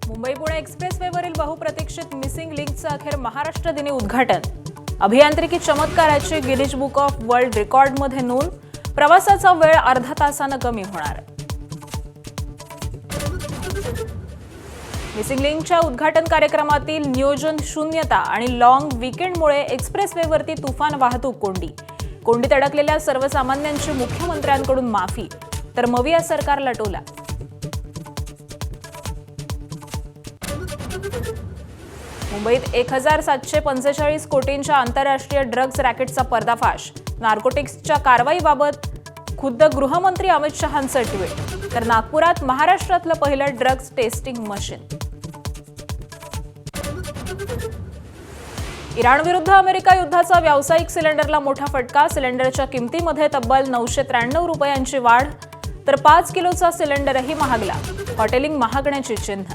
मुंबई पुणे एक्सप्रेसवेवरील बहुप्रतीक्षित मिसिंग लिंकचं अखेर महाराष्ट्र दिनी उद्घाटन। अभियांत्रिकी चमत्काराची गिनीज बुक ऑफ वर्ल्ड रेकॉर्डमध्ये नोंद। प्रवासाचा वेळ अर्धा तासानं कमी होणार। मिसिंग लिंकच्या उद्घाटन कार्यक्रमातील नियोजन शून्यता आणि लॉंग वीकेंडमुळे एक्सप्रेसवेवरती तुफान वाहतूक कोंडी। कोंडीत अडकलेल्या सर्वसामान्यांची मुख्यमंत्र्यांकडून माफी, तर मविया सरकारला टोला। मुंबईत 1745 कोटींच्या आंतरराष्ट्रीय ड्रग्ज रॅकेटचा पर्दाफाश। नार्कोटिक्सच्या कारवाईबाबत खुद्द गृहमंत्री अमित शहांचं ट्विट, तर नागपुरात महाराष्ट्रातलं पहिलं ड्रग्ज टेस्टिंग मशीन। इराण विरुद्ध अमेरिका युद्धाचा व्यावसायिक सिलेंडरला मोठा फटका। सिलेंडरच्या किमतीमध्ये तब्बल 993 रुपयांची वाढ, तर 5 किलोचा सिलेंडरही महागला। हॉटेलिंग महागण्याची चिन्ह।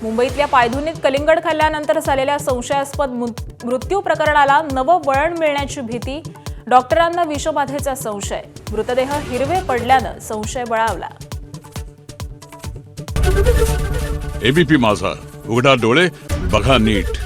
मुंबईतल्या पायधुनीत कलिंगड खाल्ल्यानंतर झालेल्या संशयास्पद मृत्यू प्रकरणाला नवं वळण मिळण्याची भीती। डॉक्टरांना विषबाधेचा संशय। मृतदेह हिरवे पडल्यानं संशय बळावला। एबीपी माझा, उघडा डोळे बघा नीट।